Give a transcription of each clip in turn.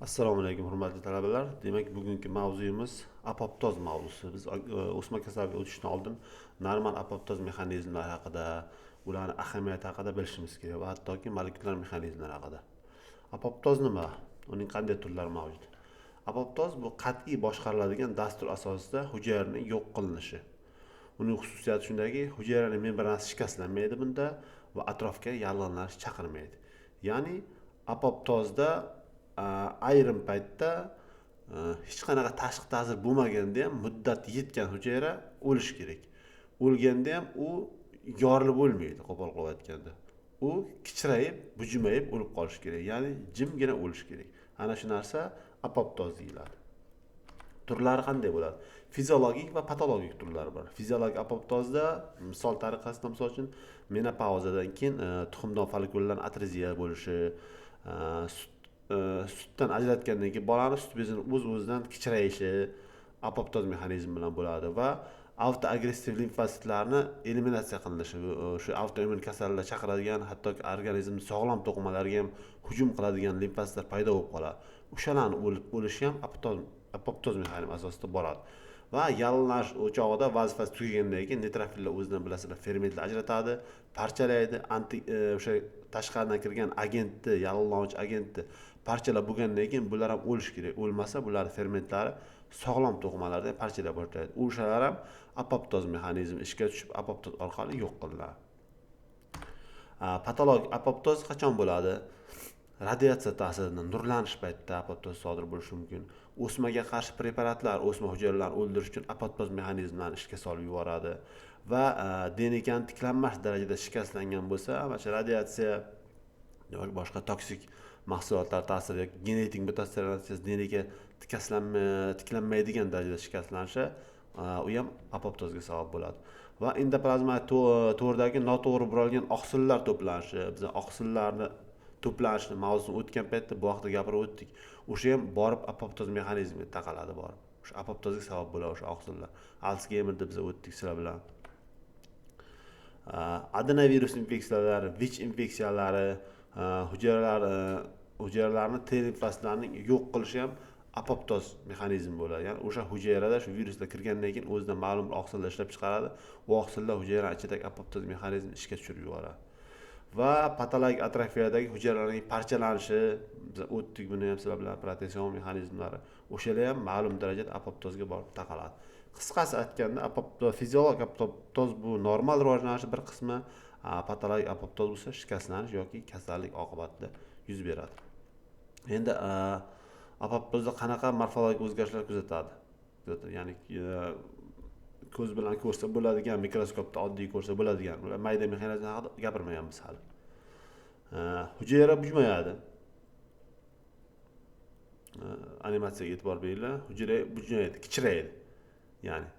Assalomu alaykum hurmatli talabalar. Demak, bugungi mavzuyimiz apoptoz mavzusi. Biz o'sma kasalligiga o'tishdan oldin normal apoptoz mexanizmlari haqida, ularning ahamiyati haqida bilishimiz kerak va hattoki molekulyar mexanizmlar haqida. Apoptoz nima? Uning qanday turlari mavjud? Apoptoz bu qat'iy boshqariladigan dastur asosida hujayraning yo'q qilinishi. Uning xususiyati shundaki, hujayraning membranasi shikastlanmaydi bunda va atrofga yallig'lanish chaqirmaydi. Ya'ni apoptozda ayrim paytda hech qanaqa tashqi ta'sir bo'lmaganda ham muddati yetgan hujayra o'lishi kerak. O'lganda ham u yorilib o'lmaydi, qo'pol qilib aytganda. U kichrayib, bujimayib o'lib qolishi kerak. Ya'ni jimgina o'lishi kerak. Ana shu narsa apoptoz deyiladi. Turlari qanday bo'ladi? Fiziologik va patologik turlari bor. Fiziologik apoptozda misol tariqasida, misol uchun menopauzadan keyin tuxumdon follikullarning atreziya bo'lishi, sutdan ajratgandan keyin bolani sut bezining o'z-o'zidan kichrayishi apoptoz mexanizmi bilan bo'ladi va autoagressiv limfositlarni eliminatsiya qilinishi, o'sha autoimmun kasalliklar chaqiradigan, hattoki organizmni sog'lom to'qimalarga ham hujum qiladigan limfositlar paydo bo'lib qoladi. O'shalarni o'lishi ham apoptoz mexanizmi asosida boradi. Va yallig'lanish o'chog'ida vazifasi tugagandan keyin neytrofillar o'zidan bilasizlar fermentlar ajratadi, parchalaydi, o'sha tashqaridan kirgan agentni, yallig'lovchi agentni parchalab bo'lgandan keyin bular ham o'lishi kerak. O'lmasa bular fermentlari sog'lom to'qimalarda parchalay boshlaydi. O'shalar ham apoptoz mexanizmi ishga tushib, apoptoz orqali yo'q qilinadi. Patologik apoptoz qachon bo'ladi? Radiatsiya ta'siridan nurlanish paytida apoptoz sodir bo'lishi mumkin. O'smaga qarshi preparatlar o'sma hujayralarini o'ldirish uchun apoptoz mexanizmlarini ishga solib yuboradi va DNKni tiklanmas darajada shikastlangan bo'lsa, mana shu radiatsiya yoki boshqa toksik mahsulotlar ta'siri yoki genetik mutatsiyalar natijasida DNK tiklanmaydigan darajada shikastlanishi u ham apoptozga sabab bo'ladi. Va endoplazma to'ridagi noto'g'ri buralgan oqsillar to'planishi, biz oqsillarni to'planishni mavzusini o'tgan paytda bu haqida gapirib o'tdik. O'sha ham borib apoptoz mexanizmiga taqaladi borib. O'sha apoptozga sabab bo'ladi o'sha oqsillar. Alsgeymerda biz o'tdik sizlar bilan. Adenovirus infeksiyalari, VICH infeksiyalari, hujayralarni T limfositlarning yo'q qilishi ham apoptoz mexanizmi bo'ladi. Ya'ni o'sha hujayrada shu viruslar kirgandan keyin o'zidan ma'lum oqsillar ishlab chiqaradi. U oqsillar hujayra ichidagi apoptoz mexanizmini ishga tushirib yuboradi. Va patologik atrofiyadagi hujayralarning parchalanishi, biz o'tdik buni ham sizlar bilan, proteasion mexanizmlari, o'shalar ham ma'lum darajada apoptozga borib taqaladi. Qisqasi aytganda, fiziologik apoptoz bu normal rivojlanish bir qismi, patologik apoptoz bo'lsa shikastlanish yoki kasallik oqibatida yuz beradi. Endi apoptozda qanaqa morfologik o'zgarishlar kuzatadi? Ya'ni ko'z bilan ko'rsa bo'ladigan, mikroskopda oddiy ko'rsa bo'ladigan, ular mayda mexanizm haqida gapirmayapmiz hali. Hujayra bujmayadi. Animatsiyaga e'tibor beringlar. Hujayra bujmayadi, kichrayadi. Ya'ni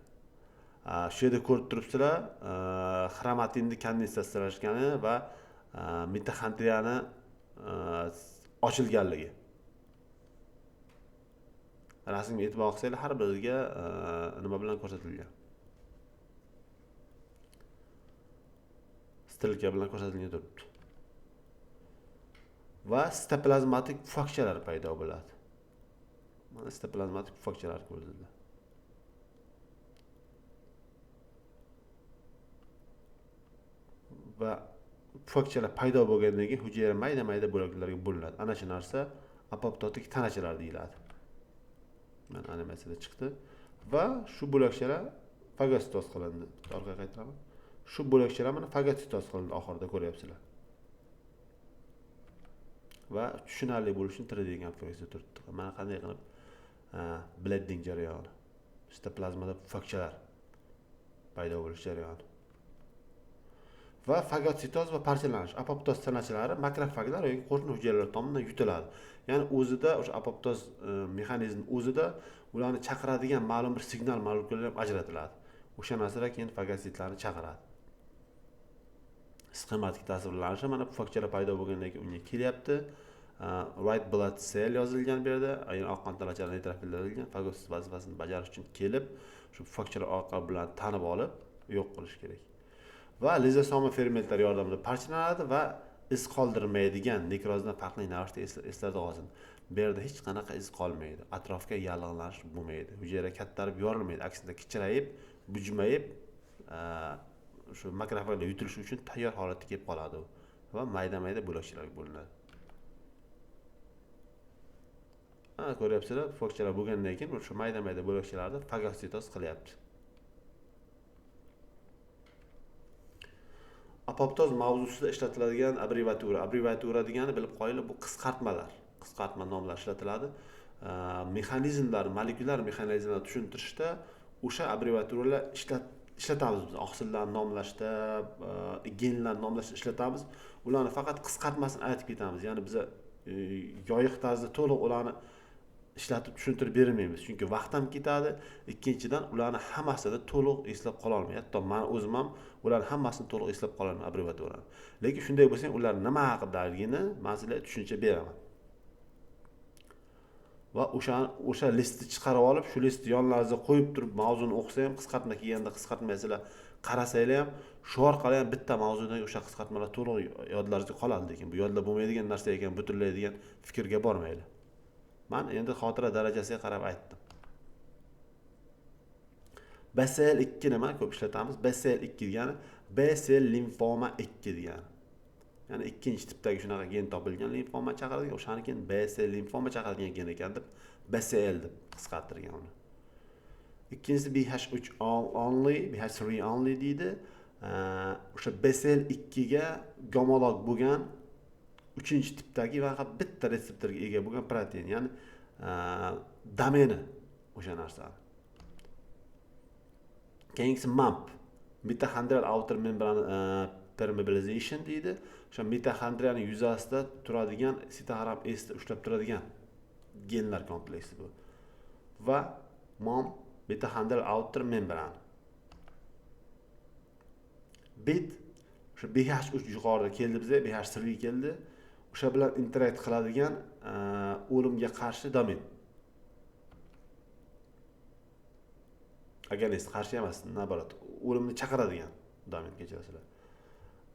shu yerda ko'rib turibsizlar, xromatinni kondensatsiyalashgani va mitoxondriyani ochilganligi. Rasmga e'tibor qilsanglar, har biriga nima bilan ko'rsatilgan? Stilka bilan ko'rsatilgan turibdi. Va sitoplazmatik pufakchalar paydo bo'ladi. Mana sitoplazmatik pufakchalar ko'rsatildi. Va pufakchalar paydo bo'lgandan keyin hujayra mayda-mayda bo'laklarga bo'linadi. Ana shu narsa apoptotik tanachalar deyiladi. Mana animatsiyada chiqdi. Va shu bo'lakchalar fagositoz qilindi. Orqaga qaytaraman. Shu bo'lakchalar mana fagositoz qilindi, oxirida ko'ryapsizlar. Va tushunarli bo'lish uchun 3D konfiguratsiya turibdi. Mana qanday qilib bledding jarayoni, sitoplazmada pufakchalar paydo bo'lish jarayoni. Va fagositoz va parchalanish. Apoptoz tanachalari makrofaglar yoki qo'shni hujayralar tomonidan yutiladi. Ya'ni o'zida o'sha apoptoz mexanizmi o'zida ularni chaqiradigan ma'lum bir signal molekulalari ajratiladi. O'sha narsalar keyin fagositlarni chaqiradi. Sxematik tasvirlanishi mana pufakchalar paydo bo'lgandan keyin unga kelyapti. White blood cell yozilgan bu yerda, aynan oq qon tanachalari neytrofillar yozilgan. Fagosit vazifasini bajarish uchun kelib, shu pufakchalar orqali bilan tanib olib yo'q qilish kerak. Va lizosomal fermentlar yordamida parchalanadi va iz qoldirmaydigan nekrozdan farqli narsani eslatib olsin. Bu yerda hech qanaqa iz qolmaydi. Atrofga yallig'lanish bo'lmaydi. Hujayra kattarib yorilmaydi. Aksida kichrayib, bujmayib, shu makrofagda yutilishi uchun tayyor holatga kelib qoladi va mayda-mayda bo'lakchalarga bo'linadi. Ko'ryapsizlar, fokchalar bo'lgandan keyin o'sha mayda-mayda bo'lakchalarni fagositoz qilyapti. Apoptoz mavzusida ishlatiladigan abbreviatura. Abbreviatura degani bilib qo'yinglar, bu qisqartmalar. Qisqartma nomlar ishlatiladi. Mexanizmlar, molekulyar mexanizmlarni tushuntirishda o'sha abbreviaturalar ishlatamiz biz. Oqsillarni nomlashda, genlarni nomlashda ishlatamiz. Ularni faqat qisqartmasini aytib ketamiz. Ya'ni biz yoyiq tarzda to'liq ularni ishlatib tushuntirib bermaymiz. Chunki vaqt ham ketadi. Ikkinchidan ularni hammasini to'liq eslab qola olmayman. Hatto men o'zim ham ularni hammasini to'liq eslab qolaman abbreviaturani. Lekin shunday bo'lsa ham ular nima haqidaligini men sizlarga tushuncha beraman. Va o'sha listni chiqarib olib, shu listni yonlaringizga qo'yib turib, mavzuni o'qisa ham, qisqartma kelganda qisqartmaysizlar, qarasanglar ham shu orqali ham bitta mavzudan o'sha qisqartmalar to'liq yodlaringizga qoladi. Lekin bu yodlab bo'lmaydigan narsa ekan, butunlay degan fikrga bormaylar. Men endi xotira darajasiga qarab aytdim. BCL2 nima ko'p ishlatamiz? BCL2 degani B-sel limfoma 2 degani. Ya'ni ikkinchi tipdagi shunaqa gen topilgan limfoma chaqiradigan, o'shani keyin B-sel limfoma chaqiradigan gen ekan deb BCL deb qisqartirgan uni. Ikkinchisi BH3 only, BH3 only deydi. O'sha BCL2 ga gomolog bo'lgan 3-tipdagi faqat bitta retseptorga ega bo'lgan protein, ya'ni domeni o'sha narsa. Keyingisi MAMP, mitochondrial outer membrane permeabilization deydi. O'sha mitochondriyaning yuzasida turadigan sitogram S'ni ushlab turadigan genlar kompleksi bu. Va MOM, mitochondrial outer membrane. BIT, o'sha BH3 yuqorida keldi bizga, BH3 keldi. O'sha bilan interakt qiladigan o'limga qarshi domen. Agonist qarshi emas, naborat, o'limni chaqiradigan domen kechirasizlar.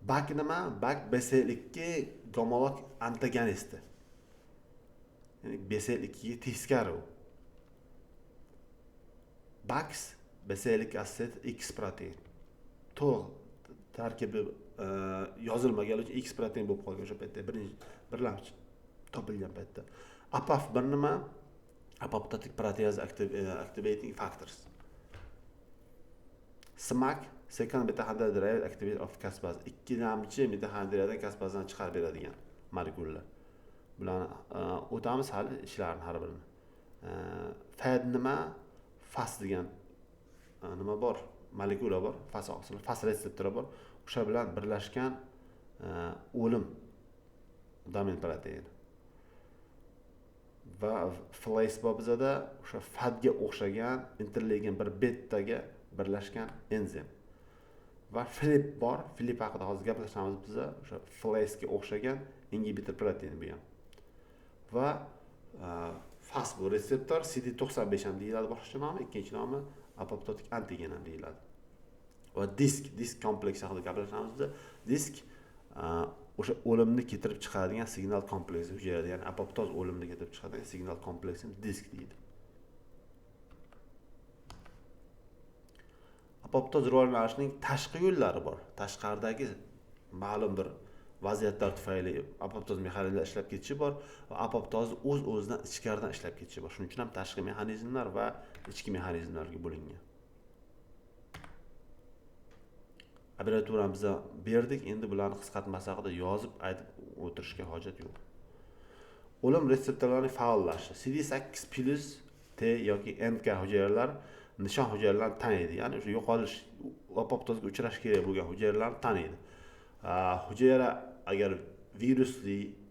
BAC nima? BAC BCL2 gomolog antagonisti. Ya'ni BCL2 ga teskari u. BAX BCL2 asset X protein. To'g'ri tarkibi yozilmagan uchun X protein bo'lib qolgan o'sha paytda birlamchi topilgan paytda. APAF bir nima? Apoptotic protease activating factors. SMAC second mitochondrial derived activator of caspase. Ikkilamchi mitochondriyadan kaspazdan chiqarib beradigan molekulalar. Bularni o'tamiz hali ishlarni har birini. FAD nima? FAS degan nima bor? Molekula bor, FAS oqsil, FAS retseptori bor. O'sha bilan birlashgan o'lim domen protein. Va FLACE bor bizada o'sha FAD ga o'xshagan interleykin bir betaga birlashgan enzim. Va FLIP bor. FLIP haqida hozir gaplashamiz biz. O'sha FLACE ga o'xshagan inhibitor protein bu ham. Va FAS bu reseptor CD95 ham deyiladi boshqa nomi, ikkinchi nomi apoptotik antigen ham deyiladi. Va disk kompleksi haqida gaplashamiz biz. Disk o'sha o'limni keltirib chiqaradigan signal kompleksi hujayra, ya'ni apoptoz o'limni keltirib chiqaradigan signal kompleksini disk deydi. Apoptoz rivojlanishining tashqi yo'llari bor. Tashqaridagi ma'lum bir vaziyatlar tufayli apoptoz mexanizmlar ishlab ketishi bor va apoptoz o'z-o'zidan ichkaridan ishlab ketishi bor. Shuning uchun ham tashqi mexanizmlar va ichki mexanizmlarga bo'lingan. Abbreviaturamizni berdik, endi bularni qisqartmasi haqida yozib aytib o'tirishga hojat yo'q. O'lim retseptorlarining faollashi. CD8+ T yoki NK hujayralar nishon hujayralarni taniydi. Ya'ni o'sha yo'qolish, apoptozga uchrash kerak bo'lgan hujayralarni taniydi. Hujayra agar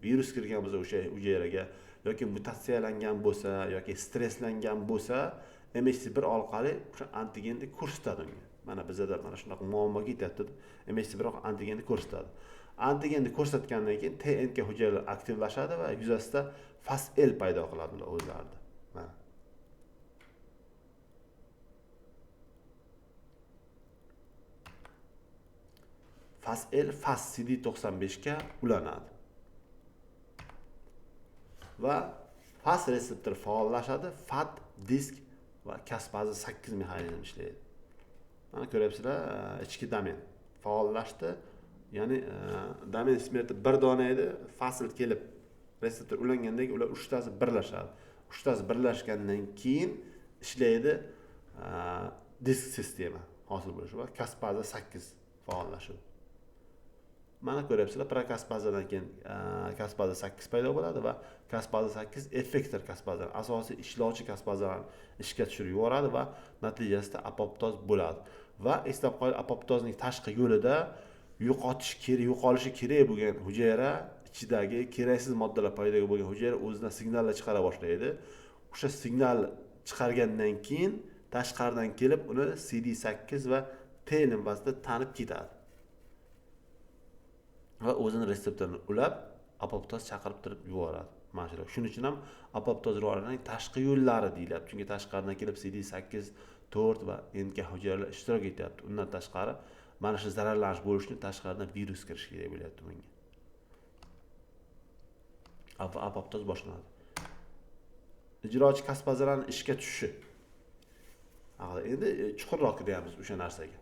virus kirgan bo'lsa o'sha hujayraga yoki mutatsiyalangan bo'lsa yoki stresslangan bo'lsa, MHC1 orqali o'sha antigenni ko'rsatadi unga. Mana bizda mana shunaqa muammo ketyapti. MHC1 antigenni ko'rsatadi. Antigenni ko'rsatgandan keyin TNK hujayralar aktivlashadi va yuzasida FASL paydo qiladi ular o'zlarida. Mana. fas L fas CD95 ga ulanadi va fas reseptor faollashadi, fat disk va Kaspaza 8 mexanizmi ishlaydi. Mana ko'ryapsizlar, ichki domen faollashdi. Ya'ni domen smerti bir dona edi, fasl kelib reseptor ulangandan keyin ular 3 tasi birlashadi. 3 tasi birlashgandan keyin ishlaydi disk sistema hosil bo'lishi va Kaspaza 8 faollashadi. Mana ko'ryapsizlar, prokaspazadan keyin Kaspaza 8 paydo bo'ladi va Kaspaza 8 effektor Kaspaza, asosiy ishlovchi Kaspazalarni ishga tushirib yuboradi va natijasida apoptoz bo'ladi. Va eslab qoling, apoptozning tashqi yo'lida yo'qolishi kerak bo'lgan hujayra ichidagi keraksiz moddalar paydo bo'lgan hujayra o'zidan signallar chiqara boshlaydi. O'sha signal chiqargandan keyin tashqaridan kelib uni CD8 va T limfasida tanib ketadi. Va o'zini reseptorini ulab apoptoz chaqirib turib yuboradi. Mana shu. Shuning uchun ham apoptoz rivojlanining tashqi yo'llari deyiladi. Chunki tashqaridan kelib CD8, 4 va NK hujayralar ishtirok etyapti. Undan tashqari mana shu zararlanish bo'lishini tashqaridan virus kirishi kerak bo'lyapti bunga. Apoptoz boshlanadi. Ijrochi Kaspazalarning ishga tushishi. Endi chuqurroq kiramiz o'sha narsaga.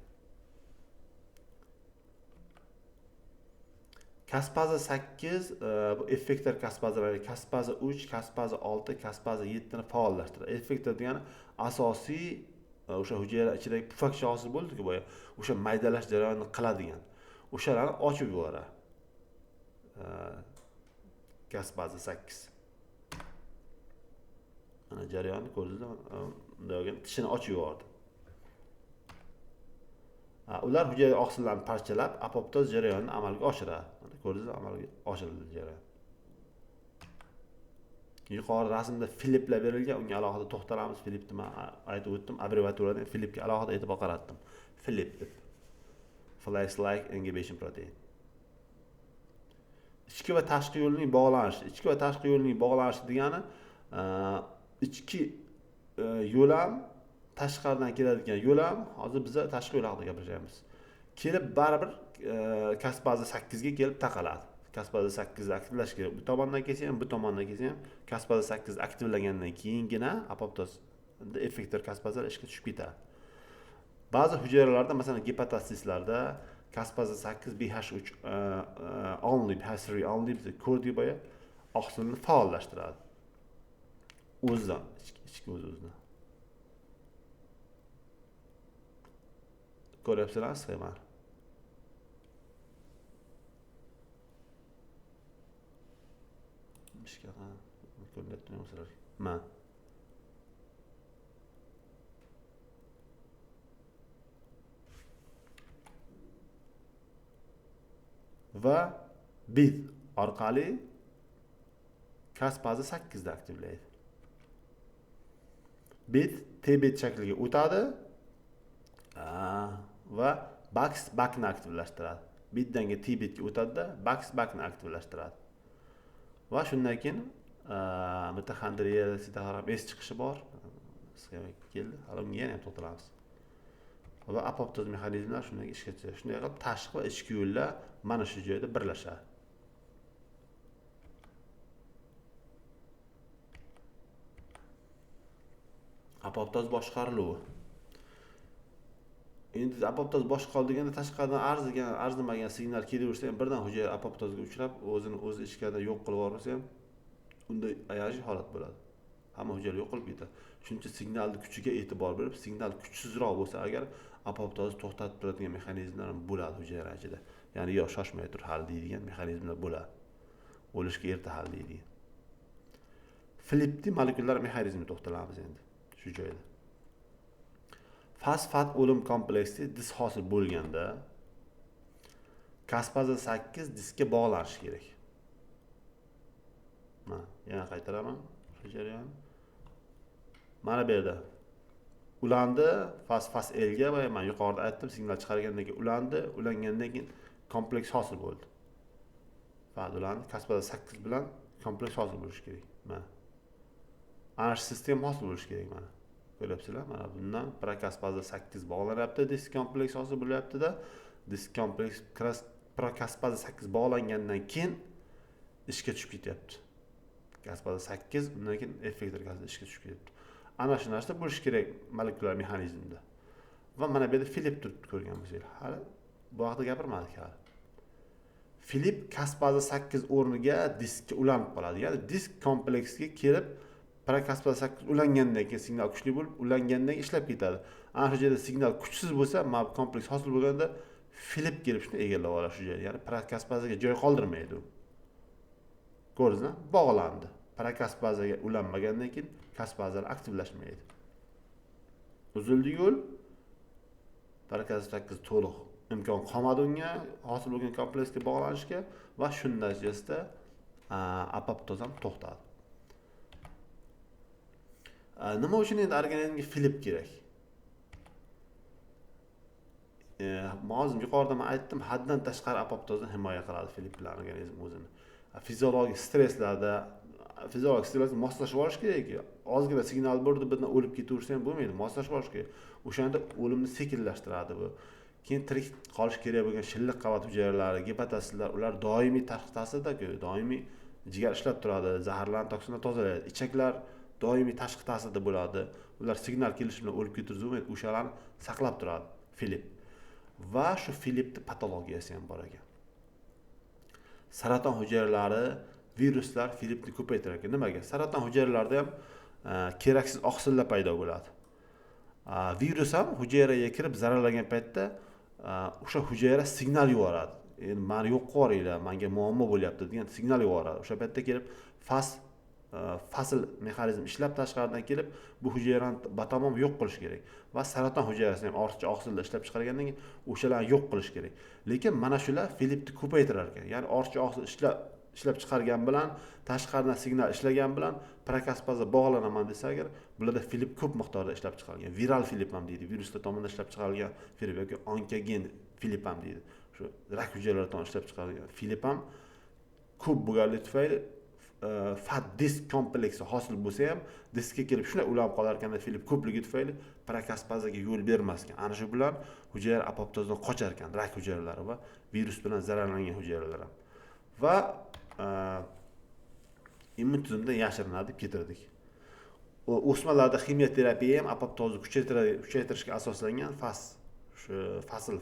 Kaspaza 8 bu effektor Kaspazalar, Kaspaza 3, Kaspaza 6, Kaspaza 7 ni faollashtiradi. Effektor degani asosiy o'sha hujayra ichidagi pufakcha hosil bo'ldi-ku boya, o'sha maydalash jarayonini qiladigan. O'shalarni ochib yuboradi. Kaspaza 8. Mana jarayonni ko'rdingizmi? Bunday tishini ochib yubordi. Ular hujayra oqsillarni parchalab, apoptoz jarayonini amalga oshiradi. Mana ko'rdingizmi? Amalga oshirildi jarayon. Yuqori rasmda Filiplar berilgan, unga alohida to'xtalamiz. Filipni men aytib o'tdim, abbreviaturadan Filipga alohida e'tibor qaratdim. Filip deb. Flash-like inhibition protein. Ichki va tashqi yo'lning bog'lanishi. Ichki va tashqi yo'lning bog'lanishi degani ichki yo'l ham, tashqaridan keladigan yo'l ham, hozir biz tashqi yo'l haqida gapiramiz. Kelib baribir Kaspaza 8 ga kelib taqaladi. Kaspaza 8 ni aktivlash kerak. Bu tomondan kelsa ham, bu tomondan kelsa ham Kaspaza 8 aktivlangandan keyingina apoptoz effektor Kaspazalar ishga tushib ketadi. Ba'zi hujayralarda, masalan, gepatasislarda Kaspaza 8 BH3 only BH3 only biz ko'rdik boya oqsilni faollashtiradi. O'zidan, ichki o'zidan. Ko'ryapsizlar sxemani. Ishga ko'ryaptimi sizlar? Men va bit orqali Kaspaza 8 da aktivlaydi. Bit T-bit shakliga o'tadi va backni aktivlashtiradi. Bitdan T-bitga o'tadi-da, backni aktivlashtiradi. Va shundan keyin mitoxondriya sitoxrom S chiqishi bor. Sxemaga keldi. Hali unga yana ham to'xtalamiz. Va apoptoz mexanizmlar shunday ishga tushadi. Shunday qilib tashqi va ichki yo'llar mana shu joyda birlashadi. Apoptoz boshqariluvi. Endi apoptoz boshqarildi deganda tashqaridan arzimagan signal kelaversa ham birdan hujayra apoptozga uchrab, o'zi ichkarida yo'q qilib yuborsa ham unda ayajiy holat bo'ladi. Hamma hujayra yo'q qilib ketadi. Shuning uchun signalning kuchiga e'tibor berib, signal kuchsizroq bo'lsa agar apoptozni to'xtatib turadigan mexanizmlar bo'ladi hujayra ichida. Ya'ni yo shoshmay tur hal deydigan mexanizmlar bo'ladi. O'lishga erta hal deydigan. Filipning molekulyar mexanizmiga to'xtalamiz endi shu joyda. Fosfat o'lim kompleksi disk hosil bo'lganda Kaspaza 8 diskka bog'lanishi kerak. Mana, yana qaytaraman shu jarayonni. Mana bu yerda ulandi, fas L ga va men yuqorida aytdim, signal chiqargandan keyin ulangandan keyin kompleks hosil bo'ldi. Fas ulandi, Kaspaza 8 bilan kompleks hosil bo'lishi kerak. Mana. Ana shu sistem hosil bo'lishi kerak mana. Ko'ryapsizlar, mana bundan prokaspaza 8 bog'lanyapti, disk kompleks hosil bo'lyapti-da. disk kompleks prokaspaza 8 bog'langandan keyin ishga tushib ketyapti. Kaspaza 8 undan keyin effektor gazda ishga tushib ketyapti. Ana shu narsa bo'lish kerak molekulyar mexanizmda. Va mana bu yerda Filip turibdi ko'rgan bo'lsangiz. Hali bu haqida gapirmadik hali. Filip kaspaza 8 o'rniga diskka ulanib qoladi. Ya'ni disk kompleksiga kelib prokaspaza 8 ulangandan keyin signal kuchli bo'lib, ulangandan keyin ishlab ketadi. Ana shu yerda signal kuchsiz bo'lsa, mana bu kompleks hosil bo'lganda Filip kelib shuni egallab oladi shu yerda. Ya'ni prokaspazaga joy qoldirmaydi u. Ko'rdingizmi? Bog'landi. Prokaspazaga ulanmagandan keyin kaspazalar aktivlashmaydi. Uzildi yo'l. Prokaspaza 8 to'liq imkon qolmadi unga hosil bo'lgan kompleksga bog'lanishga va shu natijasida apoptoz ham to'xtadi. Nima uchun endi organizmga Filip kerak? Hozir yuqorida men aytdim, haddan tashqari apoptozni himoya qiladi Filip bilan organizm o'zini. Fiziologik stresslarda moslashib olish kerak. Ozgina signal berdi, birdan o'lib ketaversa ham bo'lmaydi, moslashib olish kerak. O'shanda o'limni sekinlashtiradi bu. Keyin tirik qolish kerak bo'lgan shilliq qavat hujayralari, gepatositlar, ular doimiy tashqi ta'sirda-ku, doimiy jigar ishlab turadi, zaharlarni toksinlarni tozalaydi. Ichaklar doimiy tashqi ta'sirda bo'ladi. Ular signal kelishi bilan o'lib ketavermaydi, o'shalarni saqlab turadi Filip. Va shu Filipning patologiyasi ham bor ekan. Saraton hujayralari, viruslar Filipni ko'paytirar ekan. Nimaga? Saraton hujayralarida ham keraksiz oqsillar paydo bo'ladi. Virus ham hujayraga kirib zararlagan paytda o'sha hujayra signal yuboradi. Endi meni yo'q qo'ringlar, menga muammo bo'lyapti degan signal yuboradi. O'sha paytda kelib fasl mexanizm ishlab tashqaridan kelib bu hujayrani batamom yo'q qilish kerak. Va saraton hujayrasini ham ortiqcha oqsillar ishlab chiqargandan keyin o'shalarni yo'q qilish kerak. Lekin mana shular Filipni ko'paytirar ekan. Ya'ni ortiqcha oqsil ishlab chiqargan bilan, tashqaridan signal ishlagan bilan prokaspaza bog'lanaman desa agar, bularda Filip ko'p miqdorda ishlab chiqarilgan. Viral Filip ham deydi. Viruslar tomonidan ishlab chiqarilgan Filip yoki onkogen Filip ham deydi. Shu rak hujayralari tomonidan ishlab chiqarilgan Filip ham ko'p bo'lganligi tufayli fat disk kompleksi hosil bo'lsa ham, diskka kelib shunday ulanib qolar ekan, Filip ko'pligi tufayli prokaspazaga yo'l bermas ekan. Ana shu bilan hujayra apoptozdan qochar ekan, rak hujayralari va virus bilan zararlangan hujayralar ham. Va immun tizimdan yashirinadi deb ketirdik. O'smalarda ximioterapiya ham apoptozni kuchaytirishga asoslangan fasl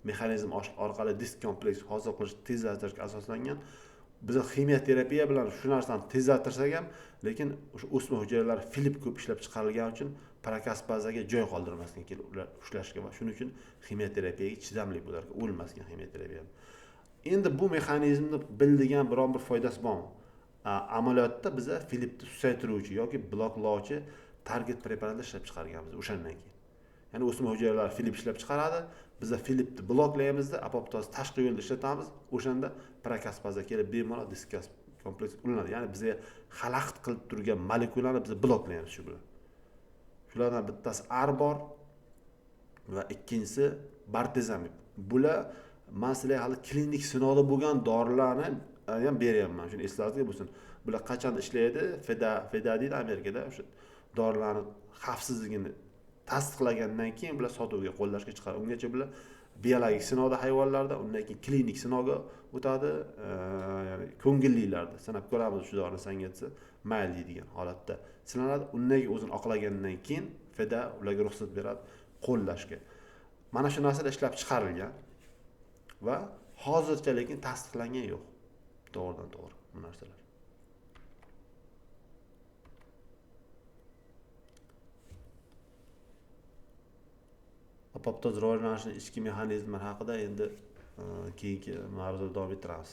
mexanizm orqali disk kompleks hosil qilish tezlashtirishga asoslangan. Biz ximioterapiya bilan shu narsani tezlattirsak ham, lekin o'sha o'sma hujayralari Filip ko'p ishlab chiqarilgani uchun prokaspazaga joy qoldirmasdan kelib ular ushlashga va shuning uchun ximioterapiyaga chidamli bo'lar, o'lmasgan ximioterapiya. Endi bu mexanizmni bildigan biron bir foydasi bormi? Amaliyotda biz Filipni susaytiruvchi yoki bloklovchi target preparatlar ishlab chiqarganmiz o'shandan keyin. Ya'ni o'sma hujayralari Filip ishlab chiqaradi, biz Filipni bloklaymiz-da, apoptoz tashqi yo'lda ishlatamiz, o'shanda prokaspaza kelib bemalol disk kompleks ulanadi. Ya'ni bizga xalaqit qilib turgan molekulalarni biz bloklaymiz shu bilan. Shulardan bittasi arbor va ikkinchisi bartezamib. Bular men sizlarga hali klinik sinovda bo'lgan dorilarni ham beryapman. Shuni eslatib bo'lsin. Bular qachon ishlaydi? Feda deydi Amerikada. O'sha dorilarni xavfsizligini tasdiqlagandan keyin bular sotuvga qo'llashga chiqadi. Ungacha bular biologik sinovda hayvonlarda, undan keyin klinik sinovga o'tadi. Ya'ni ko'ngillilarda sanab ko'ramiz shu dorini senga desa, mayli deydigan holatda sinaladi. Undan keyin o'zini oqlagandan keyin Feda ularga ruxsat beradi qo'llashga. Mana shu narsalar ishlab chiqarilgan va hozircha lekin tasdiqlangan yo'q. To'g'ridan to'g'ri bu narsalar. Apoptoz rivojlanishining ichki mexanizmlari haqida endi keyingi mavzuda davom ettiramiz.